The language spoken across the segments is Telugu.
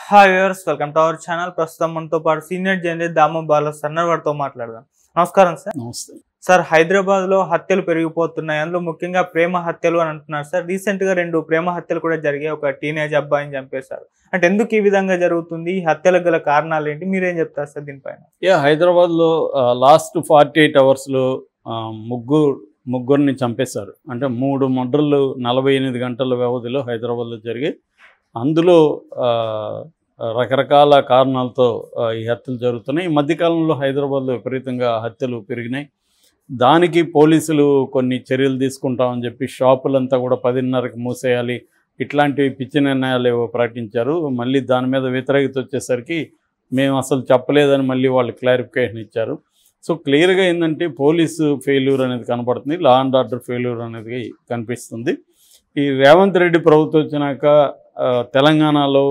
Hi viewers, welcome to our channel. ప్రస్తుతం మనతో పాటు సీనియర్ జర్నలిస్ట్ దాము బాల సన్నర్ వారితో మాట్లాడదాం. నమస్కారం సార్. నమస్తే సార్, హైదరాబాద్ లో హత్యలు పెరిగిపోతున్నాయి. అందులో ముఖ్యంగా ప్రేమ హత్యలు అని అంటున్నారు సార్. రీసెంట్ గా 2 ప్రేమ హత్యలు కూడా జరిగాయి. ఒక టీనేజ్ అబ్బాయిని చంపేశారు. అంటే ఎందుకు ఈ విధంగా జరుగుతుంది? ఈ హత్యలకు గల కారణాలు ఏంటి? మీరేం చెప్తారు సార్ దీనిపైన? హైదరాబాద్లో లాస్ట్ 48 అవర్స్లో ముగ్గురిని చంపేశారు. అంటే 3 మర్డర్లు 48 గంటల వ్యవధిలో హైదరాబాద్లో జరిగాయి. అందులో రకరకాల కారణాలతో ఈ హత్యలు జరుగుతున్నాయి. ఈ మధ్యకాలంలో హైదరాబాద్లో విపరీతంగా హత్యలు పెరిగినాయి. దానికి పోలీసులు కొన్ని చర్యలు తీసుకుంటామని చెప్పి షాపులంతా కూడా 10:30కి మూసేయాలి, ఇట్లాంటివి పిచ్చి నిర్ణయాలు ఏవో ప్రకటించారు. మళ్ళీ దాని మీద వ్యతిరేకత వచ్చేసరికి మేము అసలు చెప్పలేదని మళ్ళీ వాళ్ళు క్లారిఫికేషన్ ఇచ్చారు. సో క్లియర్గా ఏంటంటే పోలీసు ఫెయిల్యూర్ అనేది కనపడుతుంది, లా అండ్ ఆర్డర్ ఫెయిల్యూర్ అనేది కనిపిస్తుంది. ఈ రేవంత్ రెడ్డి ప్రభుత్వం వచ్చినాక తెలంగాణలో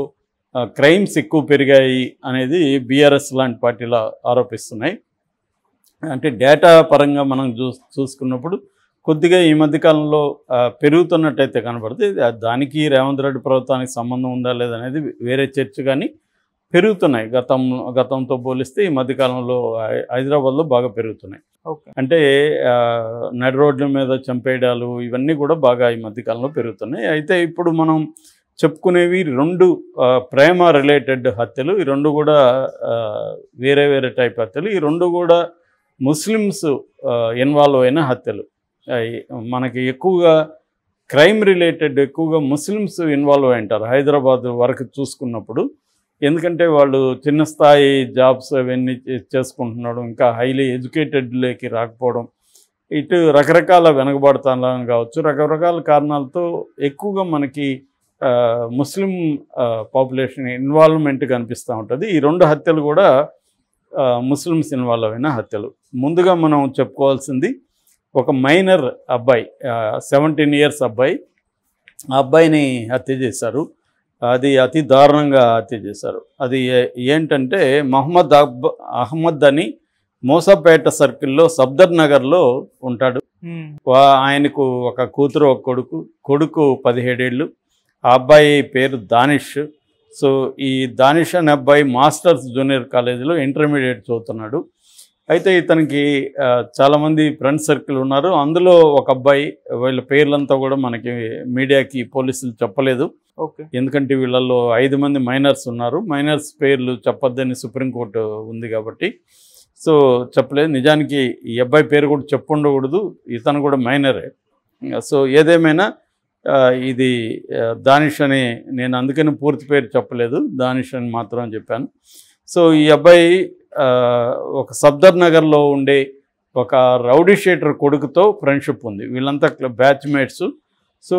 క్రైమ్స్ ఎక్కువ పెరిగాయి అనేది బీఆర్ఎస్ లాంటి పార్టీలు ఆరోపిస్తున్నాయి. అంటే డేటా పరంగా మనం చూసుకున్నప్పుడు కొద్దిగా ఈ మధ్యకాలంలో పెరుగుతున్నట్టయితే కనబడుతుంది. దానికి రేవంత్ రెడ్డి ప్రభుత్వానికి సంబంధం ఉందా లేదనేది వేరే చర్చ, కానీ పెరుగుతున్నాయి. గతంతో పోలిస్తే ఈ మధ్యకాలంలో హైదరాబాద్లో బాగా పెరుగుతున్నాయి. అంటే నడి రోడ్ల మీద చంపేయడాలు ఇవన్నీ కూడా బాగా ఈ మధ్యకాలంలో పెరుగుతున్నాయి. అయితే ఇప్పుడు మనం చెప్పుకునేవి 2 ప్రేమ రిలేటెడ్ హత్యలు. ఈ 2 కూడా వేరే వేరే టైప్ హత్యలు. ఈ 2 కూడా ముస్లిమ్స్ ఇన్వాల్వ్ అయిన హత్యలు. మనకి ఎక్కువగా క్రైమ్ రిలేటెడ్ ఎక్కువగా ముస్లిమ్స్ ఇన్వాల్వ్ అయి ఉంటారు హైదరాబాద్ వరకు చూసుకున్నప్పుడు. ఎందుకంటే వాళ్ళు చిన్న స్థాయి జాబ్స్ అవన్నీ చేసుకుంటున్నాడు, ఇంకా హైలీ ఎడ్యుకేటెడ్లోకి రాకపోవడం, ఇటు రకరకాల వెనకబడతాలని కావచ్చు, రకరకాల కారణాలతో ఎక్కువగా మనకి ముస్లిం పాపులేషన్ ఇన్వాల్వ్మెంట్ కనిపిస్తూ ఉంటుంది. ఈ 2 హత్యలు కూడా ముస్లిమ్స్ ఇన్వాల్వ్ అయిన హత్యలు. ముందుగా మనం చెప్పుకోవాల్సింది ఒక మైనర్ అబ్బాయి, 17 ఇయర్స్ అబ్బాయి. ఆ అబ్బాయిని హత్య చేశారు. అది అతి దారుణంగా హత్య చేశారు. అది ఏంటంటే అహ్మద్ అని మోసాపేట సర్కిల్లో సఫ్దర్ నగర్లో ఉంటాడు. ఆయనకు ఒక కూతురు, ఒక కొడుకు 17 ఏళ్ళు. ఆ అబ్బాయి పేరు దానిష్. సో ఈ దానిష్ అనే అబ్బాయి మాస్టర్స్ జూనియర్ కాలేజీలో ఇంటర్మీడియట్ చదువుతున్నాడు. అయితే ఇతనికి చాలామంది ఫ్రెండ్ సర్కిల్ ఉన్నారు. అందులో ఒక అబ్బాయి, వీళ్ళ పేర్లంతా కూడా మనకి మీడియాకి పోలీసులు చెప్పలేదు. ఎందుకంటే వీళ్ళల్లో 5 మంది మైనర్స్ ఉన్నారు. మైనర్స్ పేర్లు చెప్పొద్దని సుప్రీంకోర్టు ఉంది కాబట్టి సో చెప్పలేదు. నిజానికి ఈ అబ్బాయి పేరు కూడా చెప్పుండకూడదు, ఇతను కూడా మైనరే. సో ఏదేమైనా ఇది దానిష్ అని, నేను అందుకని పూర్తి పేరు చెప్పలేదు, దానిష్ అని మాత్రం చెప్పాను. సో ఈ అబ్బాయి ఒక సఫ్దర్ నగర్లో ఉండే ఒక రౌడీ షీటర్ కొడుకుతో ఫ్రెండ్షిప్ ఉంది. వీళ్ళంతా బ్యాచ్మేట్స్. సో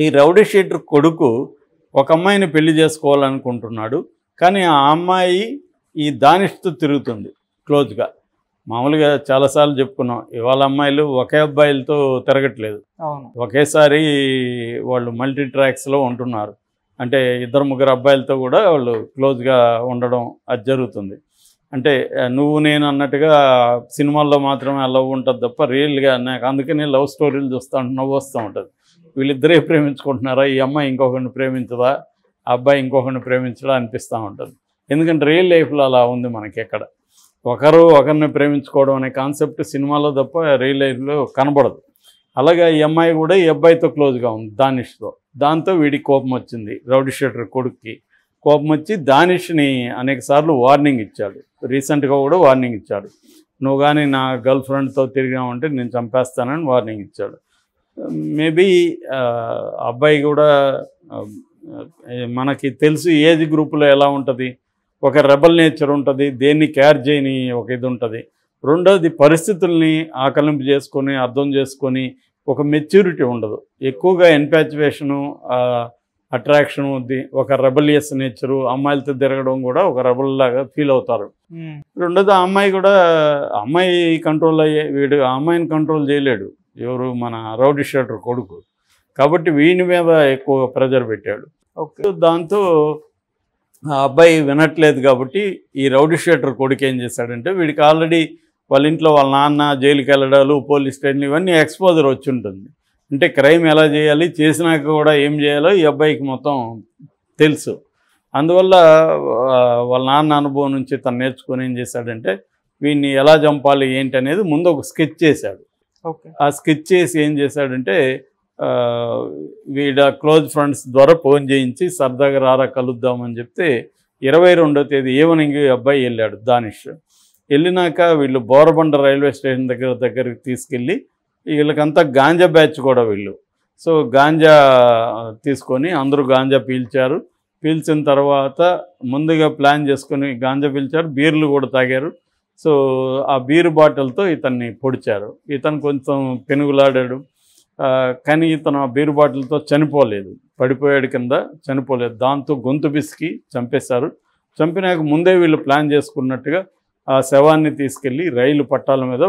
ఈ రౌడీ షీటర్ కొడుకు ఒక అమ్మాయిని పెళ్లి చేసుకోవాలనుకుంటున్నాడు. కానీ ఆ అమ్మాయి ఈ దానిష్తో తిరుగుతుంది క్లోజ్గా. మామూలుగా చాలాసార్లు చెప్పుకున్నాం, ఇవాళ అమ్మాయిలు ఒకే అబ్బాయిలతో తిరగట్లేదు, ఒకేసారి వాళ్ళు మల్టీ ట్రాక్స్లో ఉంటున్నారు. అంటే 2-3 అబ్బాయిలతో కూడా వాళ్ళు క్లోజ్గా ఉండడం అది జరుగుతుంది. అంటే నువ్వు నేను అన్నట్టుగా సినిమాల్లో మాత్రమే ఆ లవ్ ఉంటుంది తప్ప రియల్గా నాకు అందుకనే లవ్ స్టోరీలు చూస్తూ నవ్వు వస్తూ ఉంటుంది. వీళ్ళిద్దరే ప్రేమించుకుంటున్నారా, ఈ అమ్మాయి ఇంకొకరిని ప్రేమించదా, ఆ అబ్బాయి ఇంకొకరిని ప్రేమించడా అనిపిస్తూ ఉంటుంది. ఎందుకంటే రియల్ లైఫ్లో అలా ఉంది మనకి. ఎక్కడ ఒకరు ఒకరిని ప్రేమించుకోవడం అనే కాన్సెప్ట్ సినిమాలో తప్ప రియల్ లైఫ్లో కనబడదు. అలాగే ఈ అమ్మాయి కూడా ఈ అబ్బాయితో క్లోజ్గా ఉంది, దానిష్తో. దాంతో వీడికి కోపం వచ్చింది, రౌడీ షీటర్ కొడుక్కి కోపం వచ్చి దానిష్ని అనేకసార్లు వార్నింగ్ ఇచ్చాడు. రీసెంట్గా కూడా వార్నింగ్ ఇచ్చాడు, నువ్వు కానీ నా గర్ల్ ఫ్రెండ్తో తిరిగామంటే నేను చంపేస్తానని వార్నింగ్ ఇచ్చాడు. మేబీ అబ్బాయి కూడా మనకి తెలుసు ఏజ్ గ్రూపులో ఎలా ఉంటుంది, ఒక రెబల్ నేచర్ ఉంటుంది, దేన్ని కేర్ చేయని ఒక ఇది ఉంటుంది. రెండోది పరిస్థితుల్ని ఆకలింపు చేసుకొని అర్థం చేసుకొని ఒక మెచ్యూరిటీ ఉండదు. ఎక్కువగా ఎన్పాచ్యువేషను, అట్రాక్షను, ఒక రెబలియస్ నేచరు, అమ్మాయిలతో తిరగడం కూడా ఒక రెబల్ లాగా ఫీల్ అవుతారు. రెండోది ఆ అమ్మాయి కూడా, అమ్మాయి కంట్రోల్ వీడు ఆ అమ్మాయిని కంట్రోల్ చేయలేడు, ఎవరు మన రౌడీ షీటర్ కొడుకు. కాబట్టి వీడి మీద ఎక్కువ ప్రెజర్ పెట్టాడు. దాంతో ఆ అబ్బాయి వినట్లేదు. కాబట్టి ఈ రౌడీ షీటర్ కొడుకు ఏం చేశాడంటే, వీడికి ఆల్రెడీ వాళ్ళ ఇంట్లో వాళ్ళ నాన్న జైలుకి వెళ్ళడాలు, పోలీస్ స్టేషన్ ఇవన్నీ ఎక్స్పోజర్ వచ్చి ఉంటుంది. అంటే క్రైమ్ ఎలా చేయాలి, చేసినాక కూడా ఏం చేయాలో ఈ అబ్బాయికి మొత్తం తెలుసు. అందువల్ల వాళ్ళ నాన్న అనుభవం నుంచి తను నేర్చుకొని ఏం చేశాడంటే వీడిని ఎలా చంపాలి ఏంటి అనేది ముందు ఒక స్కెచ్ చేశాడు. ఓకే. ఆ స్కెచ్ చేసి ఏం చేశాడంటే వీడ క్లోజ్ ఫ్రెండ్స్ ద్వారా ఫోన్ చేయించి సరదాగా రారా కలుద్దామని చెప్తే 22వ తేదీ ఈవినింగ్ అబ్బాయి వెళ్ళాడు దానిష్. వెళ్ళినాక వీళ్ళు బోరబండ రైల్వే స్టేషన్ దగ్గరికి తీసుకెళ్ళి వీళ్ళకంతా గాంజా బ్యాచ్ కూడా వీళ్ళు. సో గాంజా తీసుకొని అందరూ గాంజా పీల్చారు. పీల్చిన తర్వాత ముందుగా ప్లాన్ చేసుకొని గాంజా పీల్చారు, బీర్లు కూడా తాగారు. సో ఆ బీరు బాటిల్తో ఇతన్ని పొడిచారు. ఇతను కొంచెం పెనుగులాడాడు, కానీ ఇతను ఆ బీరు బాటిల్తో చనిపోలేదు, పడిపోయాడు కింద, చనిపోలేదు. దాంతో గొంతు పిసికి చంపేశారు. చంపినాక ముందే వీళ్ళు ప్లాన్ చేసుకున్నట్టుగా ఆ శవాన్ని తీసుకెళ్ళి రైలు పట్టాల మీద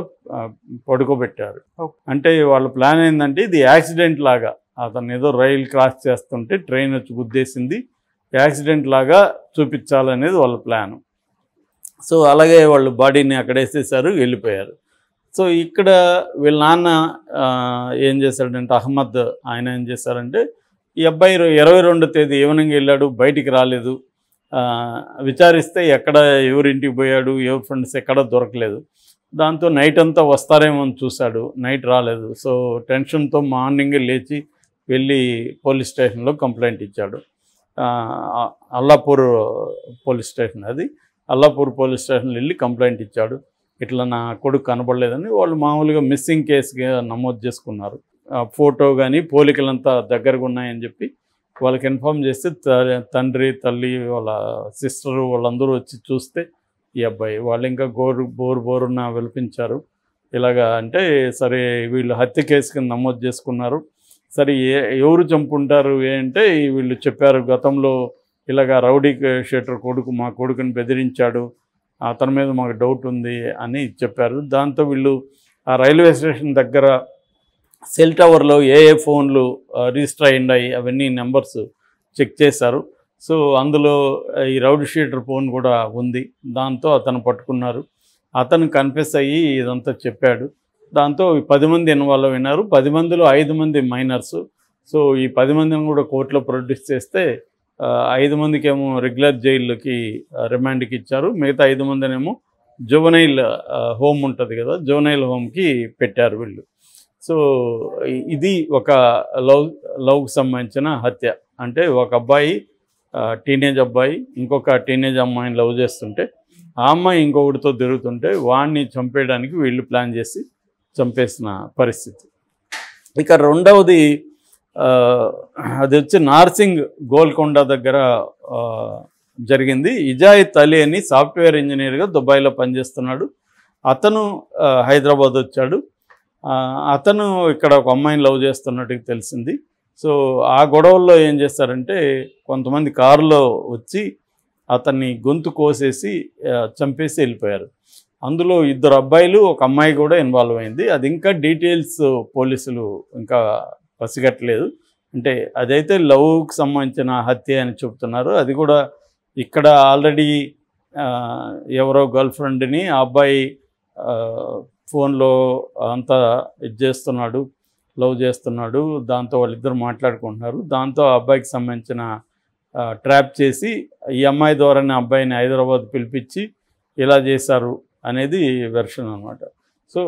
పడుకోబెట్టారు. అంటే వాళ్ళ ప్లాన్ ఏంటంటే ఇది యాక్సిడెంట్ లాగా, అతను ఏదో రైలు క్రాస్ చేస్తుంటే ట్రైన్ వచ్చి గుద్దేసింది, యాక్సిడెంట్ లాగా చూపించాలనేది వాళ్ళ ప్లాను. సో అలాగే వాళ్ళు బాడీని అక్కడ వేసేసారు, వెళ్ళిపోయారు. సో ఇక్కడ వీళ్ళ నాన్న ఏం చేశాడంటే అహ్మద్, ఆయన ఏం చేశారంటే ఈ అబ్బాయి 22వ తేదీ ఈవినింగ్ వెళ్ళాడు, బయటికి రాలేదు. విచారిస్తే ఎక్కడ ఎవరింటికి పోయాడు, ఎవరి ఫ్రెండ్స్ ఎక్కడ దొరకలేదు. దాంతో నైట్ అంతా వస్తారేమో అని చూశాడు, నైట్ రాలేదు. సో టెన్షన్తో మార్నింగే లేచి వెళ్ళి పోలీస్ స్టేషన్లో కంప్లైంట్ ఇచ్చాడు. అల్లాపూర్ పోలీస్ స్టేషన్, అది అల్లాపూర్ పోలీస్ స్టేషన్లో వెళ్ళి కంప్లైంట్ ఇచ్చాడు. ఇట్లా నా కొడుకు కనబడలేదని. వాళ్ళు మామూలుగా మిస్సింగ్ కేసుగా నమోదు చేసుకున్నారు. ఫోటో కానీ పోలికలంతా దగ్గరగా ఉన్నాయని చెప్పి వాళ్ళకి ఇన్ఫామ్ చేస్తే తండ్రి, తల్లి, వాళ్ళ సిస్టరు వాళ్ళందరూ వచ్చి చూస్తే ఈ అబ్బాయి, వాళ్ళు ఇంకా బోరున విలిపించారు. ఇలాగా అంటే సరే వీళ్ళు హత్య కేసు కింద నమోదు చేసుకున్నారు. సరే ఎవరు చంపుంటారు ఏంటంటే వీళ్ళు చెప్పారు, గతంలో ఇలాగా రౌడీ షీటర్ కొడుకు మా కొడుకుని బెదిరించాడు, అతని మీద మాకు డౌట్ ఉంది అని చెప్పారు. దాంతో వీళ్ళు ఆ రైల్వే స్టేషన్ దగ్గర సెల్ టవర్లో ఏ ఫోన్లు రిజిస్టర్ అయ్యాయి అవన్నీ నెంబర్స్ చెక్ చేశారు. సో అందులో ఈ రౌడీ షీటర్ ఫోన్ కూడా ఉంది. దాంతో అతను పట్టుకున్నారు. అతను కన్ఫెస్ అయ్యి ఇదంతా చెప్పాడు. దాంతో 10 మంది ఇన్వాల్వ్ అయినారు. 10 మందిలో 5 మంది మైనర్స్. సో ఈ 10 మందిని కూడా కోర్టులో ప్రొడ్యూస్ చేస్తే 5 మందికేమో రెగ్యులర్ జైల్లోకి రిమాండ్కి ఇచ్చారు. మిగతా 5 మందినేమో జువనైల్ హోమ్ ఉంటుంది కదా, జువనైల్ హోమ్కి పెట్టారు వీళ్ళు. సో ఇది ఒక లవ్కి సంబంధించిన హత్య. అంటే ఒక అబ్బాయి, టీనేజ్ అబ్బాయి ఇంకొక టీనేజ్ అమ్మాయిని లవ్ చేస్తుంటే ఆ అమ్మాయి ఇంకొకటితో తిరుగుతుంటే వాడిని చంపేయడానికి వీళ్ళు ప్లాన్ చేసి చంపేసిన పరిస్థితి. ఇక రెండవది అది వచ్చి నార్సింగ్ గోల్కొండ దగ్గర జరిగింది. ఇజాయిత్ అలీ అని సాఫ్ట్వేర్ ఇంజనీర్గా దుబాయ్లో పనిచేస్తున్నాడు. అతను హైదరాబాద్ వచ్చాడు. అతను ఇక్కడ ఒక అమ్మాయిని లవ్ చేస్తున్నట్టుగా తెలిసింది. సో ఆ గొడవల్లో ఏం చేస్తారంటే కొంతమంది కారులో వచ్చి అతన్ని గొంతు కోసేసి చంపేసి వెళ్ళిపోయారు. అందులో 2 అబ్బాయిలు, ఒక అమ్మాయి కూడా ఇన్వాల్వ్ అయింది. అది ఇంకా డీటెయిల్స్ పోలీసులు ఇంకా పసిగట్టలేదు. అంటే అదైతే లవ్కి సంబంధించిన హత్య అని చెప్తున్నారు. అది కూడా ఇక్కడ ఆల్రెడీ ఎవరో గర్ల్ ఫ్రెండ్ని ఆ అబ్బాయి ఫోన్లో అంతా ఇది చేస్తున్నాడు, లవ్ చేస్తున్నాడు. దాంతో వాళ్ళిద్దరు మాట్లాడుకుంటున్నారు. దాంతో ఆ అబ్బాయికి సంబంధించిన ట్రాప్ చేసి ఈ అమ్మాయి ద్వారానే అబ్బాయిని హైదరాబాద్ పిలిపించి ఇలా చేశారు అనేది వెర్షన్ అనమాట. సో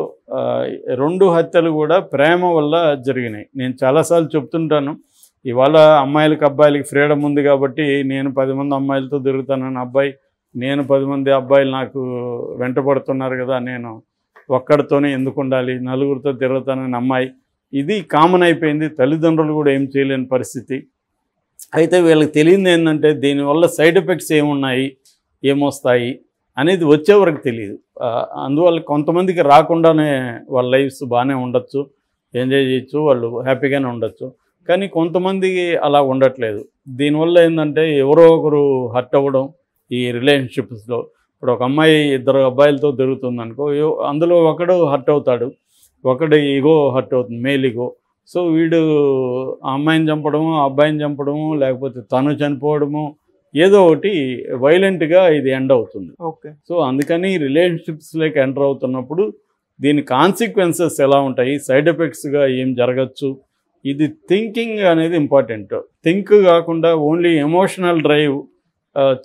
2 హత్యలు కూడా ప్రేమ వల్ల జరిగినాయి. నేను చాలాసార్లు చెప్తుంటాను, ఇవాళ అమ్మాయిలకి అబ్బాయిలకి ఫ్రీడమ్ ఉంది కాబట్టి నేను 10 మంది అమ్మాయిలతో తిరుగుతానని అబ్బాయి, నేను 10 మంది అబ్బాయిలు నాకు వెంటబడుతున్నారు కదా, నేను ఒక్కడితోనే ఎందుకు ఉండాలి, నలుగురితో తిరుగుతానని అమ్మాయి. ఇది కామన్ అయిపోయింది. తల్లిదండ్రులు కూడా ఏం చేయలేని పరిస్థితి. అయితే వీళ్ళకి తెలియదు ఏంటంటే దీనివల్ల సైడ్ ఎఫెక్ట్స్ ఏమున్నాయి, ఏమొస్తాయి అనేది వచ్చే వరకు తెలియదు. అందువల్ల కొంతమందికి రాకుండానే వాళ్ళ లైఫ్స్ బాగానే ఉండొచ్చు, ఎంజాయ్ చేయొచ్చు, వాళ్ళు హ్యాపీగానే ఉండొచ్చు. కానీ కొంతమందికి అలా ఉండట్లేదు. దీనివల్ల ఏంటంటే ఎవరో ఒకరు హర్ట్ అవ్వడం ఈ రిలేషన్షిప్స్లో. ఇప్పుడు ఒక అమ్మాయి 2 అబ్బాయిలతో తిరుగుతుంది అనుకో, అందులో ఒకడు హర్ట్ అవుతాడు, ఒకడు ఈగో హర్ట్ అవుతుంది, మేల్ ఈగో. సో వీడు ఆ అమ్మాయిని చంపడము, ఆ అబ్బాయిని చంపడము, లేకపోతే తను చనిపోవడము, ఏదో ఒకటి వైలెంట్గా ఇది ఎండ్ అవుతుంది. ఓకే. సో అందుకని రిలేషన్షిప్స్లోకి ఎంటర్ అవుతున్నప్పుడు దీని కాన్సిక్వెన్సెస్ ఎలా ఉంటాయి, సైడ్ ఎఫెక్ట్స్గా ఏం జరగచ్చు, ఇది థింకింగ్ అనేది ఇంపార్టెంట్. థింక్ కాకుండా ఓన్లీ ఎమోషనల్ డ్రైవ్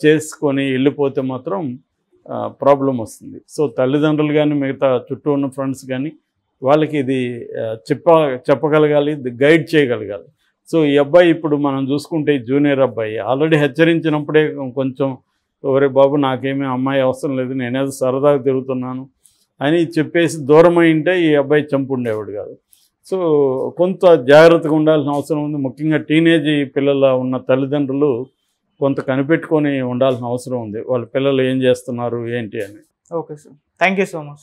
చేసుకొని వెళ్ళిపోతే మాత్రం ప్రాబ్లం వస్తుంది. సో తల్లిదండ్రులు కానీ మిగతా చుట్టూ ఉన్న ఫ్రెండ్స్ కానీ వాళ్ళకి ఇది చెప్పగలగాలి, గైడ్ చేయగలగాలి. సో ఈ అబ్బాయి ఇప్పుడు మనం చూసుకుంటే జూనియర్ అబ్బాయి ఆల్రెడీ హెచ్చరించినప్పుడే కొంచెం ఒరే బాబు నాకేమీ అమ్మాయి అవసరం లేదు, నేనేదో సరదాగా తిరుగుతున్నాను అని చెప్పేసి దూరం అయింటే ఈ అబ్బాయి చంపుండేవాడు కాదు. సో కొంత జాగ్రత్తగా ఉండాల్సిన అవసరం ఉంది. ముఖ్యంగా టీనేజ్ పిల్లల ఉన్న తల్లిదండ్రులు కొంత కనిపెట్టుకొని ఉండాల్సిన అవసరం ఉంది, వాళ్ళ పిల్లలు ఏం చేస్తున్నారు ఏంటి అని. Okay sir, thank you so much.